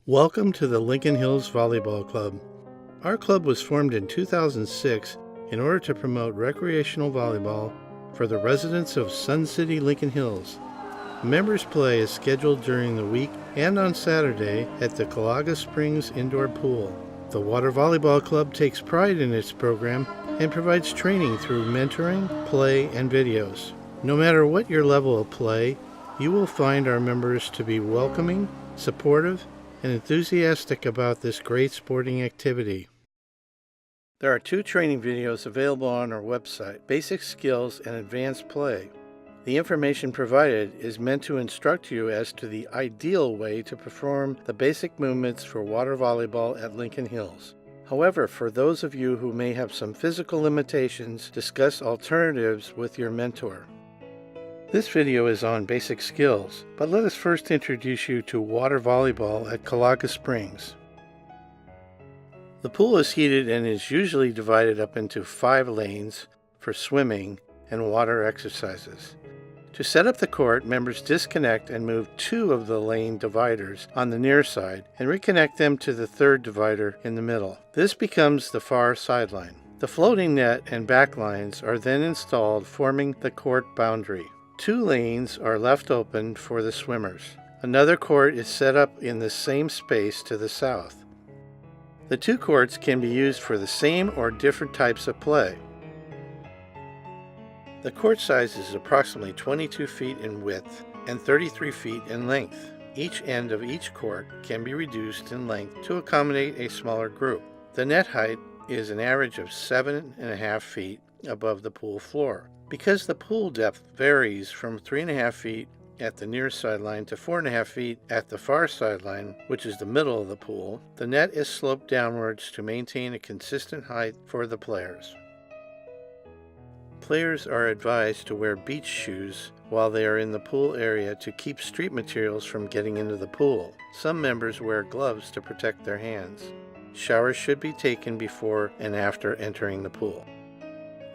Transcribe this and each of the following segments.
Welcome to the Lincoln Hills Volleyball Club. Our club was formed in 2006 in order to promote recreational volleyball for the residents of Sun City, Lincoln Hills. Members play is scheduled during the week and on Saturday at the Calaga Springs Indoor Pool. The Water Volleyball Club takes pride in its program and provides training through mentoring, play, and videos. No matter what your level of play, you will find our members to be welcoming, supportive, and enthusiastic about this great sporting activity. There are 2 training videos available on our website, Basic Skills and Advanced Play. The information provided is meant to instruct you as to the ideal way to perform the basic movements for water volleyball at Lincoln Hills. However, for those of you who may have some physical limitations, discuss alternatives with your mentor. This video is on basic skills, but let us first introduce you to water volleyball at Calaga Springs. The pool is heated and is usually divided up into 5 lanes for swimming and water exercises. To set up the court, members disconnect and move 2 of the lane dividers on the near side and reconnect them to the 3rd divider in the middle. This becomes the far sideline. The floating net and back lines are then installed, forming the court boundary. 2 lanes are left open for the swimmers. Another court is set up in the same space to the south. The 2 courts can be used for the same or different types of play. The court size is approximately 22 feet in width and 33 feet in length. Each end of each court can be reduced in length to accommodate a smaller group. The net height is an average of 7.5 feet above the pool floor. Because the pool depth varies from 3.5 feet at the near sideline to 4.5 feet at the far sideline, which is the middle of the pool, the net is sloped downwards to maintain a consistent height for the players. Players are advised to wear beach shoes while they are in the pool area to keep street materials from getting into the pool. Some members wear gloves to protect their hands. Showers should be taken before and after entering the pool.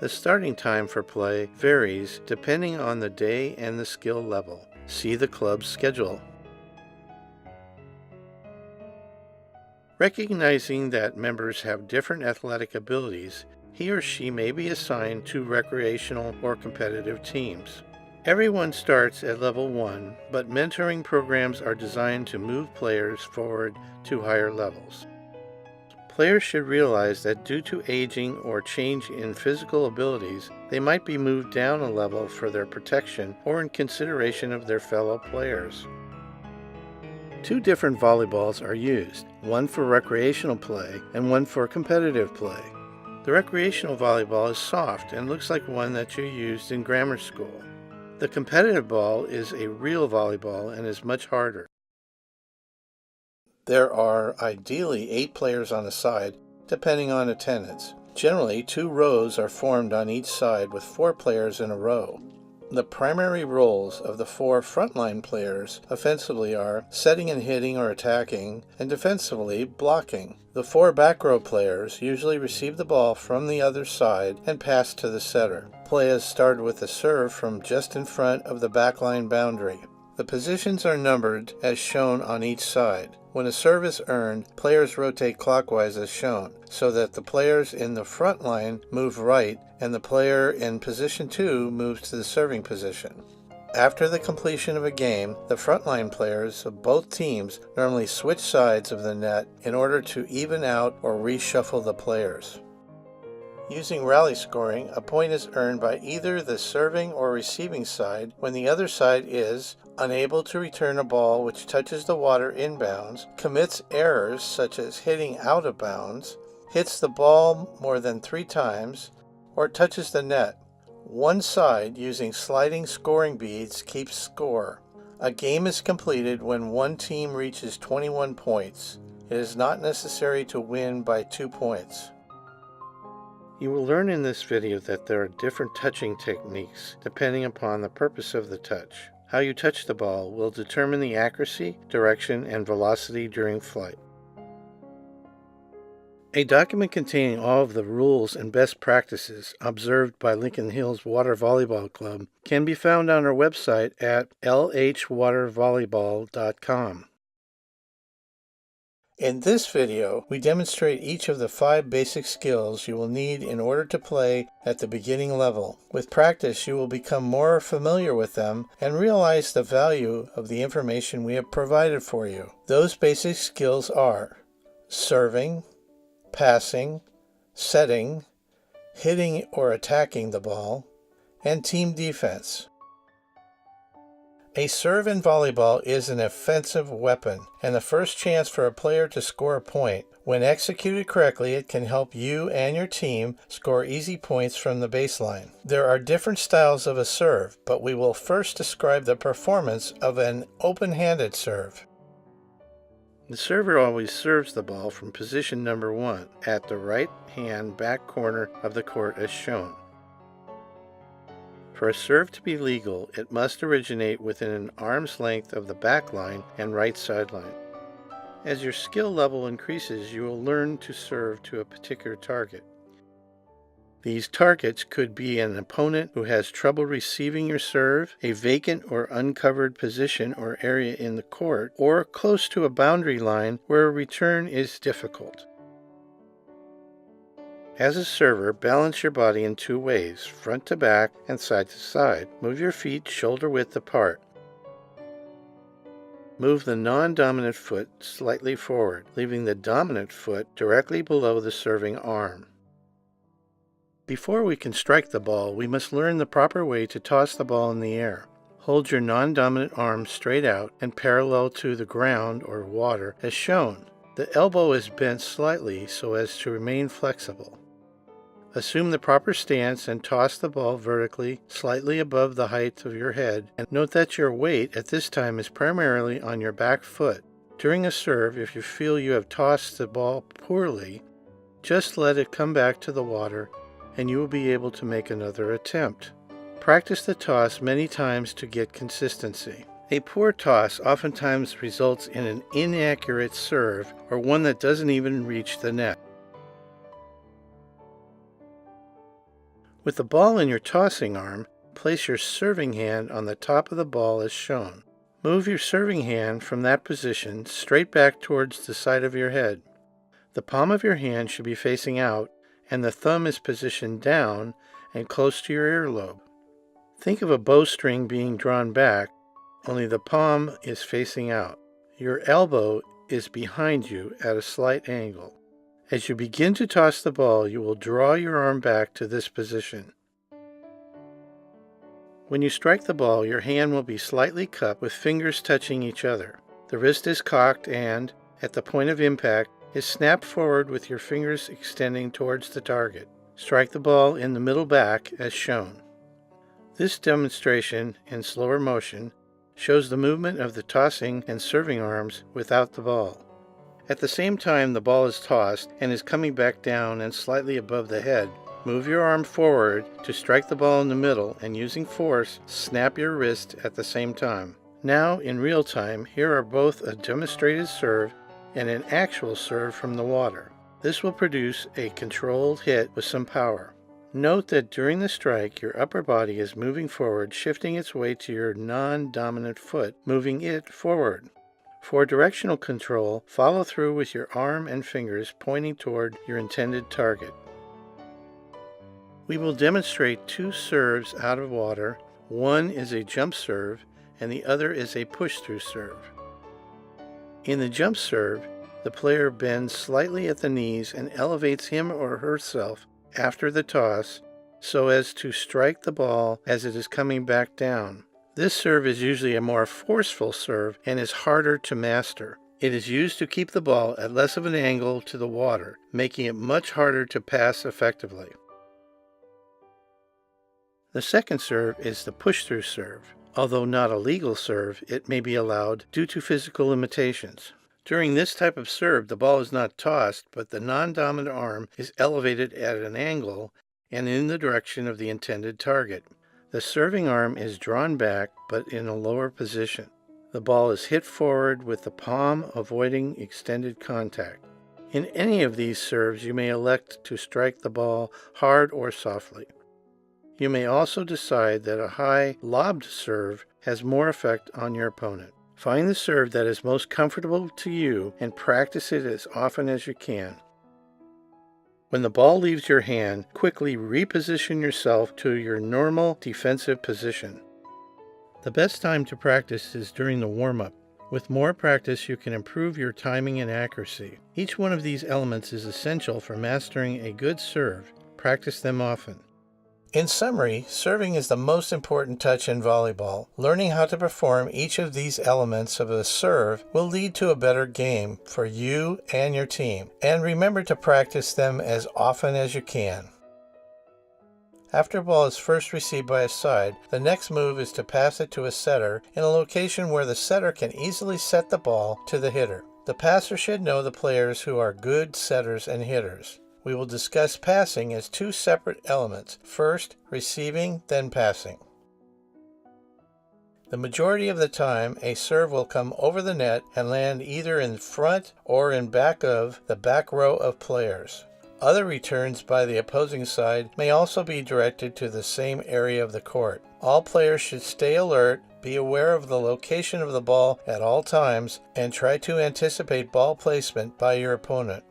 The starting time for play varies depending on the day and the skill level. See the club's schedule. Recognizing that members have different athletic abilities, he or she may be assigned to recreational or competitive teams. Everyone starts at level 1, but mentoring programs are designed to move players forward to higher levels. Players should realize that due to aging or change in physical abilities, they might be moved down a level for their protection or in consideration of their fellow players. 2 different volleyballs are used, one for recreational play and one for competitive play. The recreational volleyball is soft and looks like one that you used in grammar school. The competitive ball is a real volleyball and is much harder. There are ideally 8 players on a side, depending on attendance. Generally, 2 rows are formed on each side with 4 players in a row. The primary roles of the 4 frontline players offensively are setting and hitting or attacking, and defensively blocking. The 4 back row players usually receive the ball from the other side and pass to the setter. Play is started with a serve from just in front of the backline boundary. The positions are numbered as shown on each side. When a serve is earned, players rotate clockwise as shown, so that the players in the front line move right and the player in position 2 moves to the serving position. After the completion of a game, the frontline players of both teams normally switch sides of the net in order to even out or reshuffle the players. Using rally scoring, a point is earned by either the serving or receiving side when the other side is unable to return a ball which touches the water inbounds, commits errors such as hitting out of bounds, hits the ball more than 3 times, or touches the net. One side, using sliding scoring beads, keeps score. A game is completed when one team reaches 21 points. It is not necessary to win by 2 points. You will learn in this video that there are different touching techniques depending upon the purpose of the touch. How you touch the ball will determine the accuracy, direction, and velocity during flight. A document containing all of the rules and best practices observed by Lincoln Hills Water Volleyball Club can be found on our website at lhwatervolleyball.com. In this video, we demonstrate each of the 5 basic skills you will need in order to play at the beginning level. With practice, you will become more familiar with them and realize the value of the information we have provided for you. Those basic skills are serving, passing, setting, hitting or attacking the ball, and team defense. A serve in volleyball is an offensive weapon, and the first chance for a player to score a point. When executed correctly, it can help you and your team score easy points from the baseline. There are different styles of a serve, but we will first describe the performance of an open-handed serve. The server always serves the ball from position number 1 at the right-hand back corner of the court as shown. For a serve to be legal, it must originate within an arm's length of the back line and right sideline. As your skill level increases, you will learn to serve to a particular target. These targets could be an opponent who has trouble receiving your serve, a vacant or uncovered position or area in the court, or close to a boundary line where a return is difficult. As a server, balance your body in 2 ways, front to back and side to side. Move your feet shoulder width apart. Move the non-dominant foot slightly forward, leaving the dominant foot directly below the serving arm. Before we can strike the ball, we must learn the proper way to toss the ball in the air. Hold your non-dominant arm straight out and parallel to the ground or water as shown. The elbow is bent slightly so as to remain flexible. Assume the proper stance and toss the ball vertically, slightly above the height of your head, and note that your weight at this time is primarily on your back foot. During a serve, if you feel you have tossed the ball poorly, just let it come back to the water and you will be able to make another attempt. Practice the toss many times to get consistency. A poor toss oftentimes results in an inaccurate serve or one that doesn't even reach the net. With the ball in your tossing arm, place your serving hand on the top of the ball as shown. Move your serving hand from that position straight back towards the side of your head. The palm of your hand should be facing out, and the thumb is positioned down and close to your earlobe. Think of a bowstring being drawn back, only the palm is facing out. Your elbow is behind you at a slight angle. As you begin to toss the ball, you will draw your arm back to this position. When you strike the ball, your hand will be slightly cupped with fingers touching each other. The wrist is cocked and, at the point of impact, is snapped forward with your fingers extending towards the target. Strike the ball in the middle back as shown. This demonstration, in slower motion, shows the movement of the tossing and serving arms without the ball. At the same time the ball is tossed and is coming back down and slightly above the head, move your arm forward to strike the ball in the middle and using force, snap your wrist at the same time. Now, in real time, here are both a demonstrated serve and an actual serve from the water. This will produce a controlled hit with some power. Note that during the strike, your upper body is moving forward, shifting its weight to your non-dominant foot, moving it forward. For directional control, follow through with your arm and fingers pointing toward your intended target. We will demonstrate 2 serves out of water. One is a jump serve and the other is a push-through serve. In the jump serve, the player bends slightly at the knees and elevates him or herself after the toss so as to strike the ball as it is coming back down. This serve is usually a more forceful serve and is harder to master. It is used to keep the ball at less of an angle to the water, making it much harder to pass effectively. The second serve is the push-through serve. Although not a legal serve, it may be allowed due to physical limitations. During this type of serve, the ball is not tossed, but the non-dominant arm is elevated at an angle and in the direction of the intended target. The serving arm is drawn back, but in a lower position. The ball is hit forward with the palm avoiding extended contact. In any of these serves, you may elect to strike the ball hard or softly. You may also decide that a high lobbed serve has more effect on your opponent. Find the serve that is most comfortable to you and practice it as often as you can. When the ball leaves your hand, quickly reposition yourself to your normal defensive position. The best time to practice is during the warm-up. With more practice, you can improve your timing and accuracy. Each one of these elements is essential for mastering a good serve. Practice them often. In summary, serving is the most important touch in volleyball. Learning how to perform each of these elements of a serve will lead to a better game for you and your team. And remember to practice them as often as you can. After a ball is first received by a side, the next move is to pass it to a setter in a location where the setter can easily set the ball to the hitter. The passer should know the players who are good setters and hitters. We will discuss passing as two separate elements. First, receiving, then passing. The majority of the time, a serve will come over the net and land either in front or in back of the back row of players. Other returns by the opposing side may also be directed to the same area of the court. All players should stay alert, be aware of the location of the ball at all times, and try to anticipate ball placement by your opponent.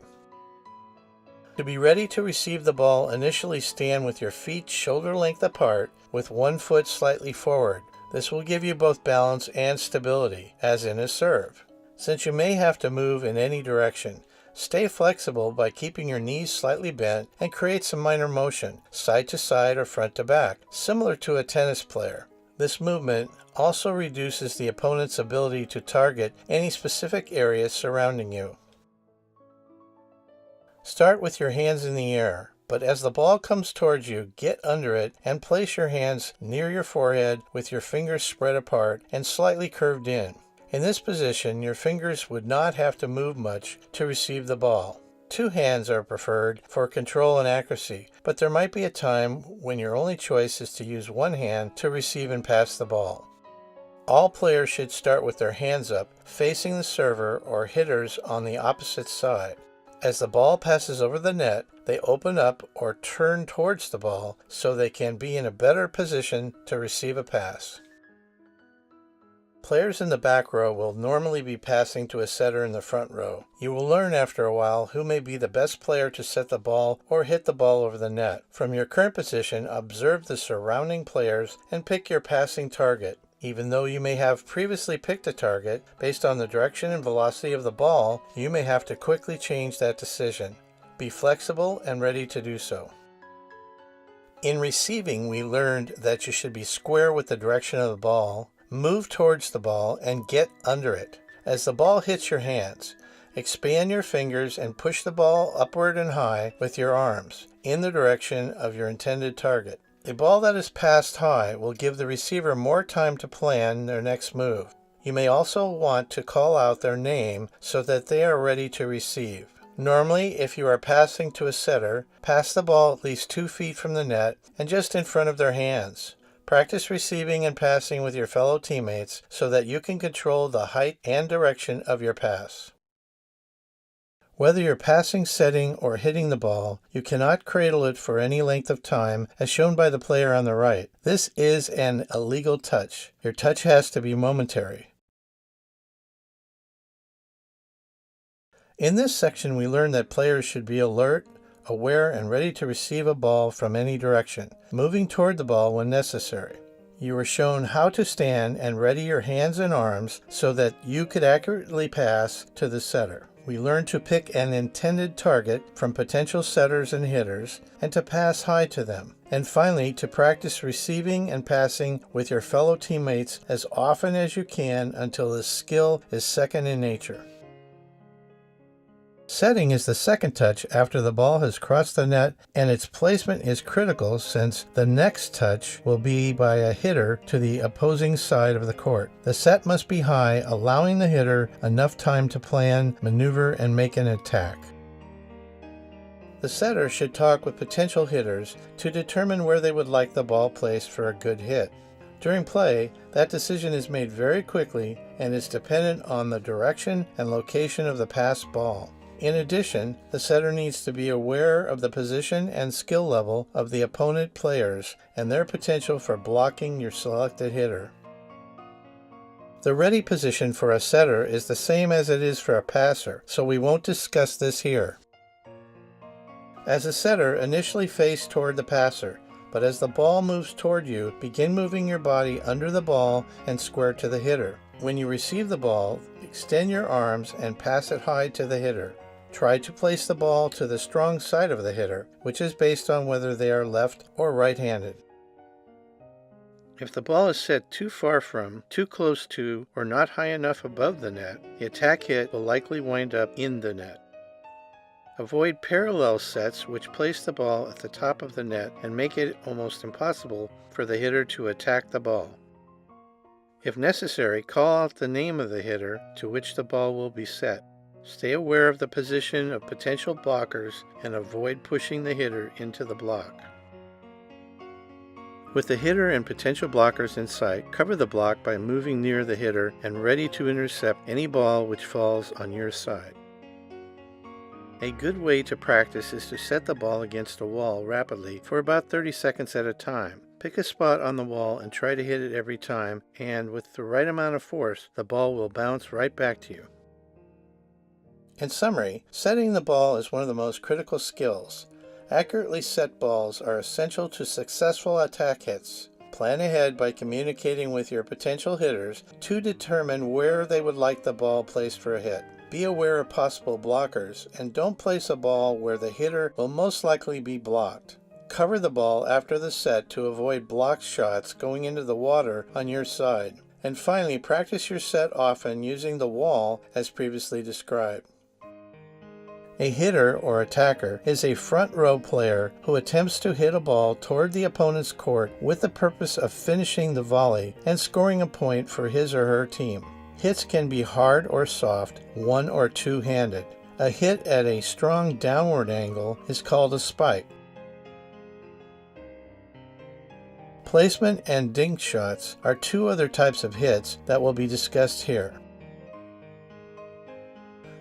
To be ready to receive the ball, initially stand with your feet shoulder length apart with one foot slightly forward. This will give you both balance and stability, as in a serve. Since you may have to move in any direction, stay flexible by keeping your knees slightly bent and create some minor motion, side to side or front to back, similar to a tennis player. This movement also reduces the opponent's ability to target any specific area surrounding you. Start with your hands in the air, but as the ball comes towards you, get under it and place your hands near your forehead with your fingers spread apart and slightly curved in. In this position, your fingers would not have to move much to receive the ball. Two hands are preferred for control and accuracy, but there might be a time when your only choice is to use one hand to receive and pass the ball. All players should start with their hands up, facing the server or hitters on the opposite side. As the ball passes over the net, they open up or turn towards the ball so they can be in a better position to receive a pass. Players in the back row will normally be passing to a setter in the front row. You will learn after a while who may be the best player to set the ball or hit the ball over the net. From your current position, observe the surrounding players and pick your passing target. Even though you may have previously picked a target, based on the direction and velocity of the ball, you may have to quickly change that decision. Be flexible and ready to do so. In receiving, we learned that you should be square with the direction of the ball, move towards the ball, and get under it. As the ball hits your hands, expand your fingers and push the ball upward and high with your arms in the direction of your intended target. A ball that is passed high will give the receiver more time to plan their next move. You may also want to call out their name so that they are ready to receive. Normally, if you are passing to a setter, pass the ball at least 2 feet from the net and just in front of their hands. Practice receiving and passing with your fellow teammates so that you can control the height and direction of your pass. Whether you're passing, setting, or hitting the ball, you cannot cradle it for any length of time, as shown by the player on the right. This is an illegal touch. Your touch has to be momentary. In this section, we learned that players should be alert, aware, and ready to receive a ball from any direction, moving toward the ball when necessary. You were shown how to stand and ready your hands and arms so that you could accurately pass to the setter. We learned to pick an intended target from potential setters and hitters and to pass high to them. And finally, to practice receiving and passing with your fellow teammates as often as you can until the skill is second in nature. Setting is the second touch after the ball has crossed the net, and its placement is critical since the next touch will be by a hitter to the opposing side of the court. The set must be high, allowing the hitter enough time to plan, maneuver, and make an attack. The setter should talk with potential hitters to determine where they would like the ball placed for a good hit. During play, that decision is made very quickly and is dependent on the direction and location of the passed ball. In addition, the setter needs to be aware of the position and skill level of the opponent players and their potential for blocking your selected hitter. The ready position for a setter is the same as it is for a passer, so we won't discuss this here. As a setter, initially face toward the passer, but as the ball moves toward you, begin moving your body under the ball and square to the hitter. When you receive the ball, extend your arms and pass it high to the hitter. Try to place the ball to the strong side of the hitter, which is based on whether they are left or right-handed. If the ball is set too far from, too close to, or not high enough above the net, the attack hit will likely wind up in the net. Avoid parallel sets which place the ball at the top of the net and make it almost impossible for the hitter to attack the ball. If necessary, call out the name of the hitter to which the ball will be set. Stay aware of the position of potential blockers and avoid pushing the hitter into the block. With the hitter and potential blockers in sight, cover the block by moving near the hitter and ready to intercept any ball which falls on your side. A good way to practice is to set the ball against a wall rapidly for about 30 seconds at a time. Pick a spot on the wall and try to hit it every time, and with the right amount of force, the ball will bounce right back to you. In summary, setting the ball is one of the most critical skills. Accurately set balls are essential to successful attack hits. Plan ahead by communicating with your potential hitters to determine where they would like the ball placed for a hit. Be aware of possible blockers and don't place a ball where the hitter will most likely be blocked. Cover the ball after the set to avoid blocked shots going into the water on your side. And finally, practice your set often using the wall as previously described. A hitter or attacker is a front row player who attempts to hit a ball toward the opponent's court with the purpose of finishing the volley and scoring a point for his or her team. Hits can be hard or soft, one or two-handed. A hit at a strong downward angle is called a spike. Placement and dink shots are two other types of hits that will be discussed here.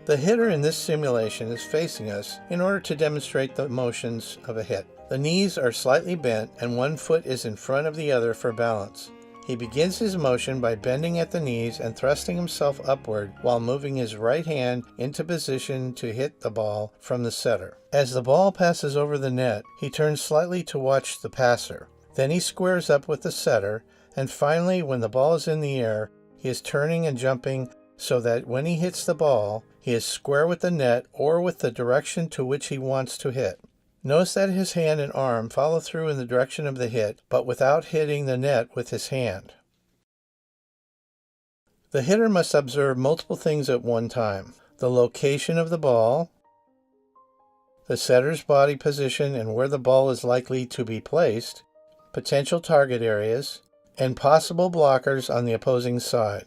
The hitter in this simulation is facing us in order to demonstrate the motions of a hit. The knees are slightly bent and one foot is in front of the other for balance. He begins his motion by bending at the knees and thrusting himself upward while moving his right hand into position to hit the ball from the setter. As the ball passes over the net, he turns slightly to watch the passer. Then he squares up with the setter, and finally, when the ball is in the air, he is turning and jumping so that when he hits the ball, he is square with the net or with the direction to which he wants to hit. Notice that his hand and arm follow through in the direction of the hit, but without hitting the net with his hand. The hitter must observe multiple things at one time: the location of the ball, the setter's body position and where the ball is likely to be placed, potential target areas, and possible blockers on the opposing side.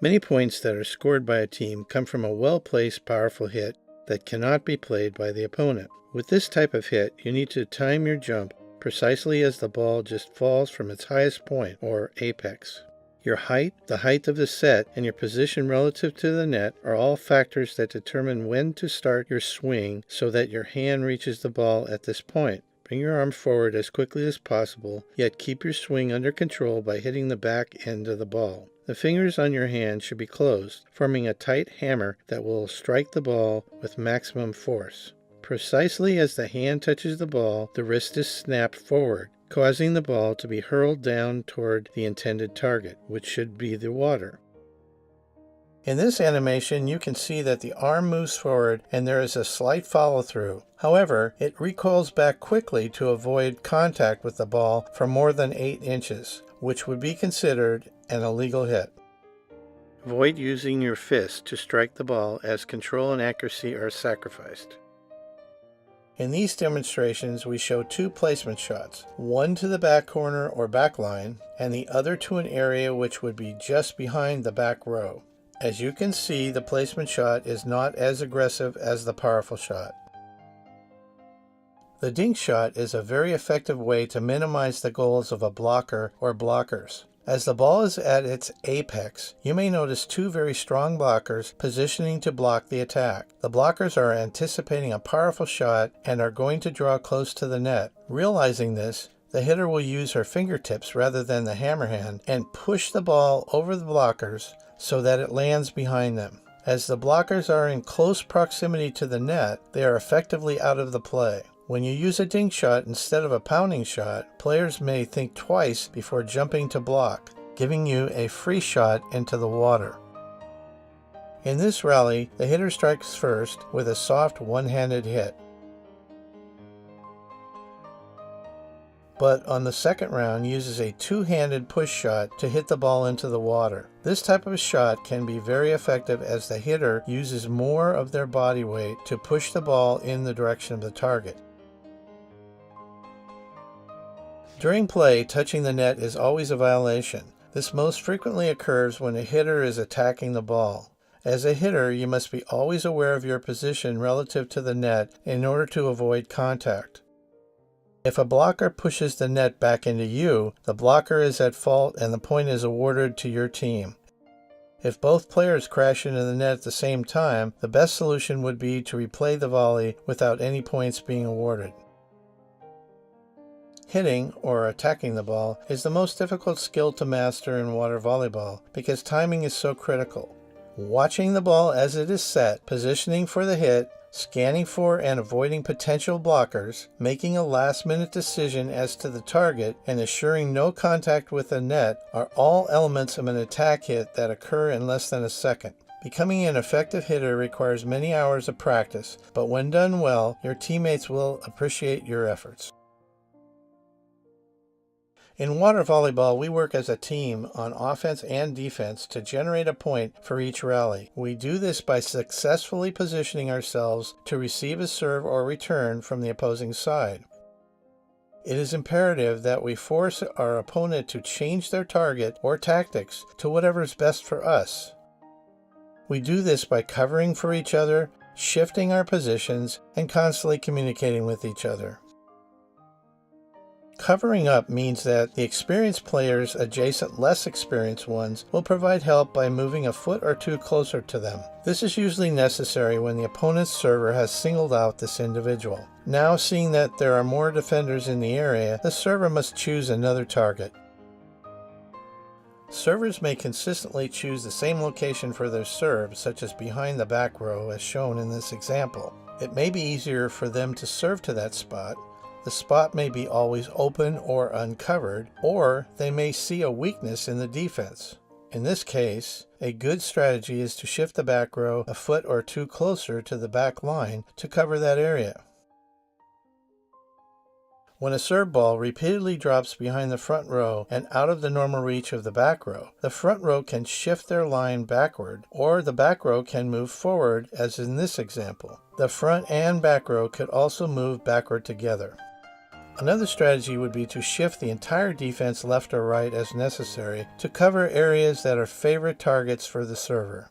Many points that are scored by a team come from a well-placed, powerful hit that cannot be played by the opponent. With this type of hit, you need to time your jump precisely as the ball just falls from its highest point, or apex. Your height, the height of the set, and your position relative to the net are all factors that determine when to start your swing so that your hand reaches the ball at this point. Bring your arm forward as quickly as possible, yet keep your swing under control by hitting the back end of the ball. The fingers on your hand should be closed, forming a tight hammer that will strike the ball with maximum force. Precisely as the hand touches the ball, the wrist is snapped forward, causing the ball to be hurled down toward the intended target, which should be the water. In this animation, you can see that the arm moves forward and there is a slight follow-through. However, it recoils back quickly to avoid contact with the ball for more than 8 inches, which would be considered an illegal hit. Avoid using your fist to strike the ball, as control and accuracy are sacrificed. In these demonstrations, we show 2 placement shots, one to the back corner or back line, and the other to an area which would be just behind the back row. As you can see, the placement shot is not as aggressive as the powerful shot. The dink shot is a very effective way to minimize the goals of a blocker or blockers. As the ball is at its apex, you may notice 2 very strong blockers positioning to block the attack. The blockers are anticipating a powerful shot and are going to draw close to the net. Realizing this, the hitter will use her fingertips rather than the hammer hand and push the ball over the blockers so that it lands behind them. As the blockers are in close proximity to the net, they are effectively out of the play. When you use a dink shot instead of a pounding shot, players may think twice before jumping to block, giving you a free shot into the water. In this rally, the hitter strikes first with a soft one-handed hit. But on the second round uses a two-handed push shot to hit the ball into the water. This type of shot can be very effective as the hitter uses more of their body weight to push the ball in the direction of the target. During play, touching the net is always a violation. This most frequently occurs when a hitter is attacking the ball. As a hitter, you must be always aware of your position relative to the net in order to avoid contact. If a blocker pushes the net back into you, the blocker is at fault and the point is awarded to your team. If both players crash into the net at the same time, the best solution would be to replay the volley without any points being awarded. Hitting, or attacking the ball, is the most difficult skill to master in water volleyball because timing is so critical. Watching the ball as it is set, positioning for the hit, scanning for and avoiding potential blockers, making a last-minute decision as to the target, and assuring no contact with the net are all elements of an attack hit that occur in less than a second. Becoming an effective hitter requires many hours of practice, but when done well, your teammates will appreciate your efforts. In water volleyball, we work as a team on offense and defense to generate a point for each rally. We do this by successfully positioning ourselves to receive a serve or return from the opposing side. It is imperative that we force our opponent to change their target or tactics to whatever is best for us. We do this by covering for each other, shifting our positions, and constantly communicating with each other. Covering up means that the experienced players adjacent less experienced ones will provide help by moving a foot or two closer to them. This is usually necessary when the opponent's server has singled out this individual. Now, seeing that there are more defenders in the area, the server must choose another target. Servers may consistently choose the same location for their serve, such as behind the back row as shown in this example. It may be easier for them to serve to that spot. The spot may be always open or uncovered, or they may see a weakness in the defense. In this case, a good strategy is to shift the back row a foot or two closer to the back line to cover that area. When a serve ball repeatedly drops behind the front row and out of the normal reach of the back row, the front row can shift their line backward, or the back row can move forward, as in this example. The front and back row could also move backward together. Another strategy would be to shift the entire defense left or right as necessary to cover areas that are favorite targets for the server.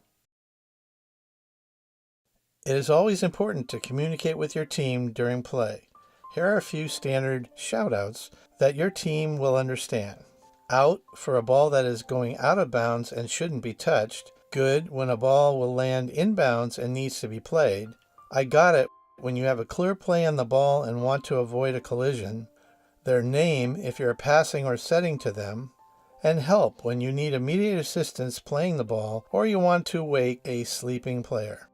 It is always important to communicate with your team during play. Here are a few standard shoutouts that your team will understand. Out for a ball that is going out of bounds and shouldn't be touched. Good when a ball will land inbounds and needs to be played. I got it when you have a clear play on the ball and want to avoid a collision. Their name if you're passing or setting to them. And help when you need immediate assistance playing the ball or you want to wake a sleeping player.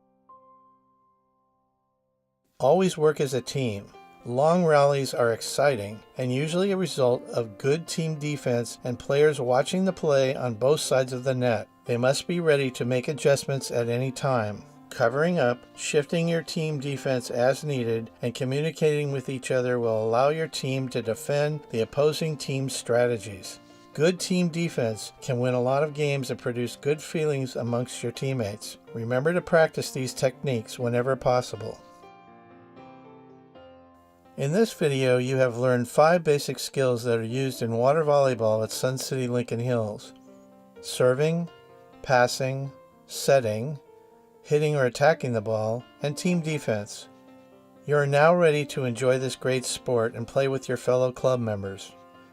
Always work as a team. Long rallies are exciting and usually a result of good team defense and players watching the play on both sides of the net. They must be ready to make adjustments at any time. Covering up, shifting your team defense as needed, and communicating with each other will allow your team to defend the opposing team's strategies. Good team defense can win a lot of games and produce good feelings amongst your teammates. Remember to practice these techniques whenever possible. In this video, you have learned 5 basic skills that are used in water volleyball at Sun City Lincoln Hills: serving, passing, setting, hitting or attacking the ball, and team defense. You are now ready to enjoy this great sport and play with your fellow club members.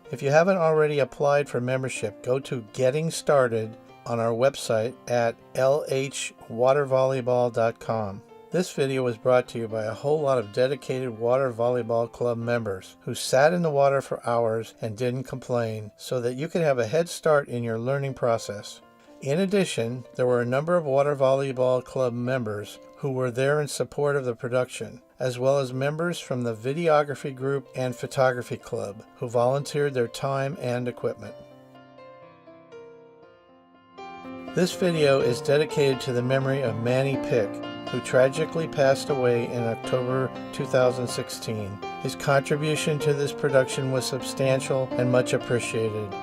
If you haven't already applied for membership, go to Getting Started on our website at lhwatervolleyball.com. This video was brought to you by a whole lot of dedicated water volleyball club members who sat in the water for hours and didn't complain, so that you could have a head start in your learning process. In addition, there were a number of water volleyball club members who were there in support of the production, as well as members from the Videography group and Photography club who volunteered their time and equipment. This video is dedicated to the memory of Manny Pick, who tragically passed away in October 2016. His contribution to this production was substantial and much appreciated.